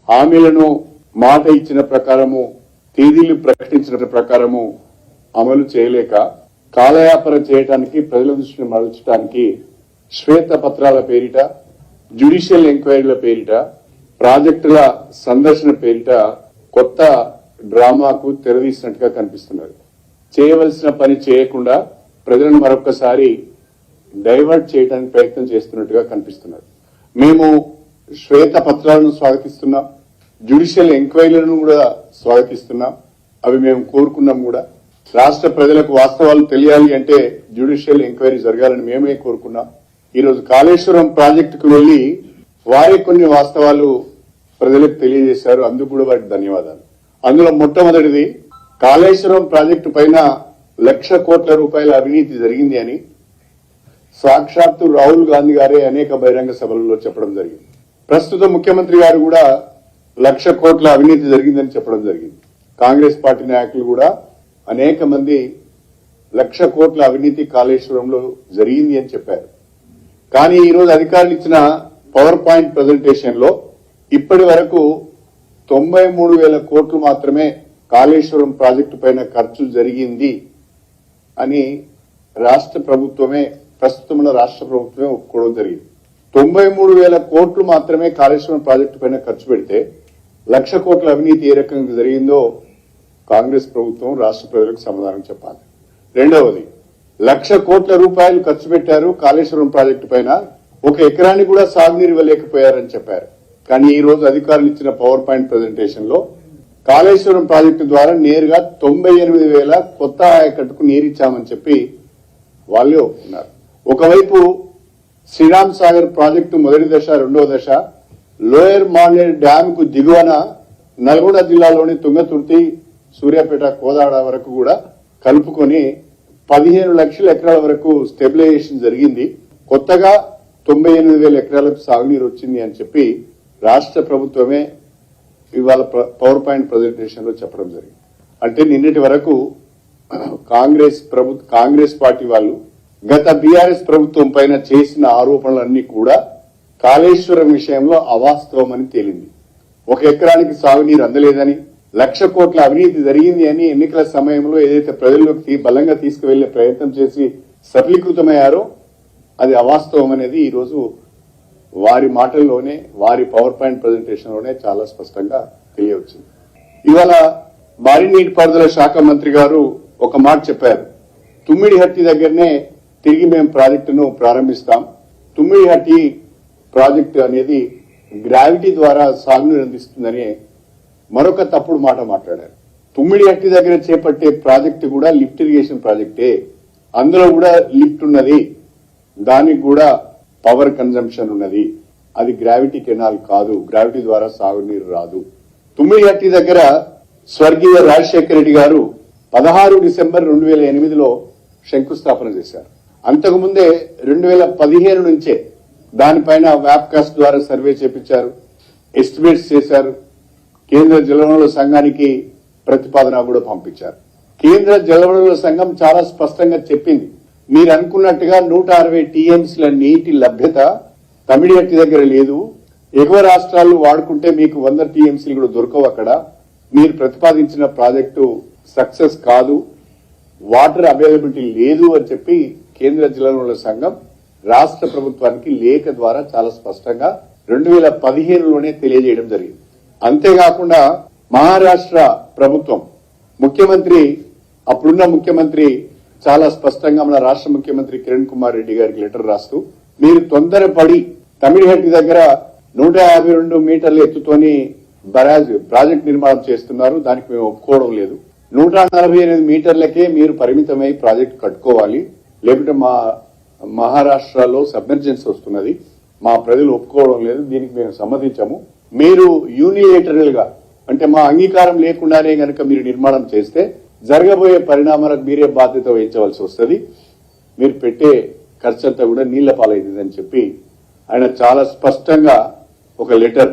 హామీలను మాట ఇచ్చిన ప్రకారము తేదీలు ప్రకటించిన ప్రకారము అమలు చేయలేక కాలయాపన చేయడానికి ప్రజల దృష్టిని మరల్చడానికి శ్వేత పత్రాల పేరిట జ్యుడిషియల్ ఎంక్వైరీల పేరిట ప్రాజెక్టుల సందర్శన పేరిట కొత్త డ్రామాకు తెరదీసినట్టుగా కనిపిస్తున్నారు. చేయవలసిన పని చేయకుండా ప్రజలను మరొకసారి డైవర్ట్ చేయడానికి ప్రయత్నం చేస్తున్నట్టుగా కనిపిస్తున్నారు. మేము శ్వేత పత్రాలను స్వాగతిస్తున్నాం, జ్యుడిషియల్ ఎంక్వైరీలను కూడా స్వాగతిస్తున్నాం. అవి మేము కోరుకున్నాం కూడా. రాష్ట్ర ప్రజలకు వాస్తవాలు తెలియాలి అంటే జ్యుడిషియల్ ఎంక్వైరీ జరగాలని మేమే కోరుకున్నాం. ఈరోజు కాళేశ్వరం ప్రాజెక్టుకు వెళ్లి వారే కొన్ని వాస్తవాలు ప్రజలకు తెలియజేశారు. అందుకు కూడా వారికి ధన్యవాదాలు. అందులో మొట్టమొదటిది కాళేశ్వరం ప్రాజెక్టు పైన 1,00,000 కోట్ల రూపాయల అవినీతి జరిగింది అని సాక్షాత్తు రాహుల్ గాంధీ గారే అనేక బహిరంగ సభలలో చెప్పడం జరిగింది. ప్రస్తుత ముఖ్యమంత్రి గారు కూడా 1,00,000 కోట్ల అవినీతి జరిగిందని చెప్పడం జరిగింది. కాంగ్రెస్ పార్టీ నాయకులు కూడా అనేక మంది 1,00,000 కోట్ల అవినీతి కాళేశ్వరంలో జరిగింది అని చెప్పారు. కానీ ఈరోజు అధికారులు ఇచ్చిన పవర్ పాయింట్ ప్రజెంటేషన్ లో ఇప్పటి వరకు 93,000 కోట్లు మాత్రమే కాళేశ్వరం ప్రాజెక్టు పైన ఖర్చు జరిగింది అని రాష్ట్ర ప్రభుత్వమే, ప్రస్తుతం రాష్ట్ర ప్రభుత్వమే ఒప్పుకోవడం జరిగింది. 93,000 కోట్లు మాత్రమే కాళేశ్వరం ప్రాజెక్టు పైన ఖర్చు పెడితే 1,00,000 కోట్ల అవినీతి ఏ రకంగా జరిగిందో కాంగ్రెస్ ప్రభుత్వం రాష్ట్ర ప్రజలకు సమాధానం చెప్పాలి. రెండవది, 1,00,000 కోట్ల రూపాయలు ఖర్చు పెట్టారు కాళేశ్వరం ప్రాజెక్టు పైన, 1 ఎకరానికి కూడా సాగునీరు ఇవ్వలేకపోయారని చెప్పారు. కానీ ఈ రోజు అధికారులు ఇచ్చిన పవర్ పాయింట్ ప్రజెంటేషన్ లో కాళేశ్వరం ప్రాజెక్టు ద్వారా నేరుగా 98,000 కొత్త ఆయకట్టుకు నీరిచ్చామని చెప్పి వాళ్ళే ఒప్పుకున్నారు. ఒకవైపు శ్రీరామ్ సాగర్ ప్రాజెక్టు మొదటి దశ, రెండవ దశ లోయర్ మానేర్ డ్యామ్ కు దిగువన నల్గొండ జిల్లాలోని తుంగతుర్తి, సూర్యాపేట, కోదాడ వరకు కూడా కలుపుకొని 15 లక్షల ఎకరాల వరకు స్టెబిలైజేషన్ జరిగింది. కొత్తగా 98,000 ఎకరాలకు సాగునీరు వచ్చింది అని చెప్పి రాష్ట్ర ప్రభుత్వమే ఇవాళ పవర్ పాయింట్ ప్రజెంటేషన్ లో చెప్పడం జరిగింది. అంటే నిన్నటి వరకు కాంగ్రెస్ పార్టీ వాళ్ళు గత బీఆర్ఎస్ ప్రభుత్వం పైన చేసిన ఆరోపణలన్నీ కూడా కాళేశ్వరం విషయంలో అవాస్తవమని తేలింది. 1 ఎకరానికి సాగునీరు అందలేదని, 1,00,000 కోట్ల అవినీతి జరిగింది అని ఎన్నికల సమయంలో ఏదైతే ప్రజల్లోకి బలంగా తీసుకువెళ్లే ప్రయత్నం చేసి సఫలీకృతమయ్యారో అది అవాస్తవం అనేది ఈ రోజు వారి మాటల్లోనే, వారి పవర్ పాయింట్ ప్రజెంటేషన్ లోనే చాలా స్పష్టంగా తెలియవచ్చింది. ఇవాళ భారీ నీటిపారుదల శాఖ మంత్రి గారు ఒక మాట చెప్పారు. తుమ్మిడిహట్టి దగ్గరనే తిరిగి మేము ప్రాజెక్టును ప్రారంభిస్తాం. తుమ్మిడిహట్టి ప్రాజెక్టు అనేది గ్రావిటీ ద్వారా సాగునీరు అందిస్తుందని మరొక తప్పుడు మాట మాట్లాడారు. తుమ్మిడిహట్టి దగ్గర చేపట్టే ప్రాజెక్టు కూడా లిఫ్ట్ ఇరిగేషన్ ప్రాజెక్టే, అందులో కూడా లిఫ్ట్ ఉన్నది, దానికి కూడా పవర్ కన్జంప్షన్ ఉన్నది, అది గ్రావిటీ కెనాల్ కాదు, గ్రావిటీ ద్వారా సాగునీరు రాదు. తుమ్మిడిహట్టి దగ్గర స్వర్గీయ రాజశేఖర రెడ్డి గారు 16 డిసెంబర్ 2008లో శంకుస్థాపన చేశారు. అంతకుముందే 2015 నుంచే దానిపైన వ్యాప్కాస్ట్ ద్వారా సర్వే చేపించారు, ఎస్టిమేట్స్ చేశారు, కేంద్ర జలవనరుల సంఘానికి ప్రతిపాదన కూడా పంపించారు. కేంద్ర జలవనరుల సంఘం చాలా స్పష్టంగా చెప్పింది, మీరు అనుకున్నట్టుగా 160 టీఎంసీల నీటి లభ్యత తమిళహట్టి దగ్గర లేదు, ఎగువ రాష్ట్రాలు వాడుకుంటే మీకు 100 టీఎంసీలు కూడా దొరకవు, అక్కడ మీరు ప్రతిపాదించిన ప్రాజెక్టు సక్సెస్ కాదు, వాటర్ అవైలబిలిటీ లేదు అని చెప్పి కేంద్ర జలవనరుల సంఘం రాష్ట్ర ప్రభుత్వానికి లేఖ ద్వారా చాలా స్పష్టంగా 2015లోనే తెలియజేయడం జరిగింది. అంతేకాకుండా మహారాష్ట్ర ప్రభుత్వం అప్పుడున్న ముఖ్యమంత్రి చాలా స్పష్టంగా మన రాష్ట్ర ముఖ్యమంత్రి కిరణ్ కుమార్ రెడ్డి గారికి లెటర్ రాస్తూ, మీరు తొందరపడి తమిళహట్టి దగ్గర 152 మీటర్ల ఎత్తుతోని ప్రాజెక్ట్ నిర్మాణం చేస్తున్నారు, దానికి మేము ఒప్పుకోవడం లేదు. 148 మీటర్లకే మీరు పరిమితమై ప్రాజెక్ట్ కట్టుకోవాలి, లేకుంటే మా మహారాష్ట్రలో సబ్మెర్జెన్స్ వస్తున్నది, మా ప్రజలు ఒప్పుకోవడం లేదు, దీనికి మేము సమ్మతించము. మీరు యూనిలేటరల్ గా అంటే మా అంగీకారం లేకుండానే గనక మీరు నిర్మాణం చేస్తే జరగబోయే పరిణామాలకు మీరే బాధ్యత వహించవలసి వస్తుంది, మీరు పెట్టే ఖర్చంతా కూడా నీళ్ల పాలైందని చెప్పి ఆయన చాలా స్పష్టంగా ఒక లెటర్,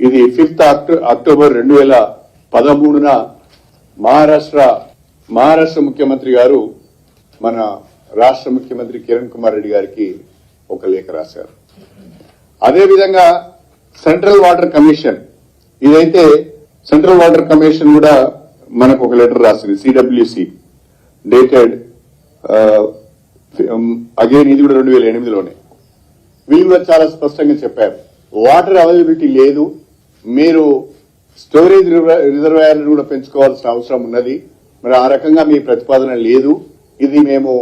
ఇది 5 అక్టోబర్ 2013న మహారాష్ట్ర ముఖ్యమంత్రి గారు మన రాష్ట్ర ముఖ్యమంత్రి కిరణ్ కుమార్ రెడ్డి గారికి ఒక లేఖ రాశారు. అదేవిధంగా సెంట్రల్ వాటర్ కమిషన్ ఇదైతే సెంట్రల్ వాటర్ కమిషన్ కూడా మనకు ఒక లెటర్ రాసింది, సిడబ్ల్యూసి డేటెడ్ అగైన్, ఇది కూడా 2008లోనే. వీళ్ళు కూడా చాలా స్పష్టంగా చెప్పారు, వాటర్ అవైలబిలిటీ లేదు, మీరు స్టోరేజ్ రిజర్వాయర్ కూడా పెంచుకోవాల్సిన అవసరం ఉన్నది, మరి ఆ రకంగా మీ ప్రతిపాదన లేదు, ఇది మేము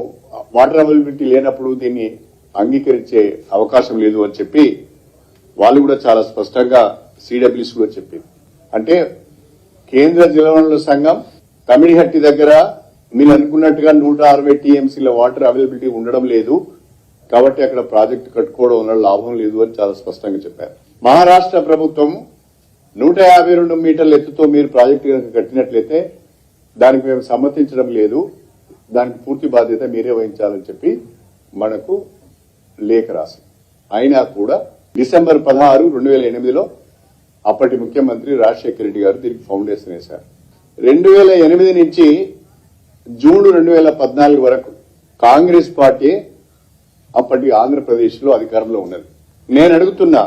వాటర్ అవైలబిలిటీ లేనప్పుడు దీన్ని అంగీకరించే అవకాశం లేదు అని చెప్పి వాళ్ళు కూడా చాలా స్పష్టంగా సిడబ్ల్యూసి కూడా చెప్పింది. అంటే కేంద్ర జలవనరుల సంఘం తమిళహట్టి దగ్గర మీరు అనుకున్నట్టుగా 160 టీఎంసీల వాటర్ అవైలబిలిటీ ఉండడం లేదు, కాబట్టి అక్కడ ప్రాజెక్టు కట్టుకోవడం వల్ల లాభం లేదు అని చాలా స్పష్టంగా చెప్పారు. మహారాష్ట్ర ప్రభుత్వం 152 మీటర్ల ఎత్తుతో మీరు ప్రాజెక్టు కనుక కట్టినట్లయితే దానికి మేము సమ్మతించడం లేదు, దానికి పూర్తి బాధ్యత మీరే వహించాలని చెప్పి మనకు లేఖ రాసింది. అయినా కూడా డిసెంబర్ 16, 2008లో అప్పటి ముఖ్యమంత్రి రాజశేఖర రెడ్డి గారు దీనికి ఫౌండేషన్ వేశారు. 2008 నుంచి జూన్ 2014 వరకు కాంగ్రెస్ పార్టీ అప్పటి ఆంధ్రప్రదేశ్ లో అధికారంలో ఉన్నది. నేను అడుగుతున్నా,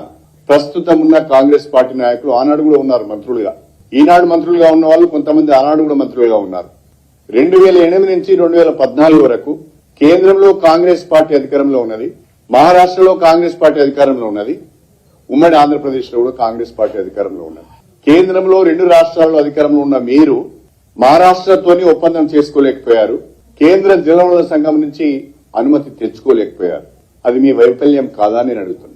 ప్రస్తుతం ఉన్న కాంగ్రెస్ పార్టీ నాయకులు ఆనాడు కూడా ఉన్నారు మంత్రులుగా, ఈనాడు మంత్రులుగా ఉన్న వాళ్ళు కొంతమంది ఆనాడు కూడా మంత్రులుగా ఉన్నారు. 2008 నుంచి 2014 వరకు కేంద్రంలో కాంగ్రెస్ పార్టీ అధికారంలో ఉన్నది, మహారాష్ట్రలో కాంగ్రెస్ పార్టీ అధికారంలో ఉన్నది, ఉమ్మడి ఆంధ్రప్రదేశ్ లో కూడా కాంగ్రెస్ పార్టీ అధికారంలో ఉన్నది. కేంద్రంలో 2 రాష్ట్రాల్లో అధికారంలో ఉన్న మీరు మహారాష్ట్రతోని ఒప్పందం చేసుకోలేకపోయారు, కేంద్ర జలవనరుల సంఘం నుంచి అనుమతి తెచ్చుకోలేకపోయారు. అది మీ వైఫల్యం కాదా అని నేను అడుగుతున్నాను.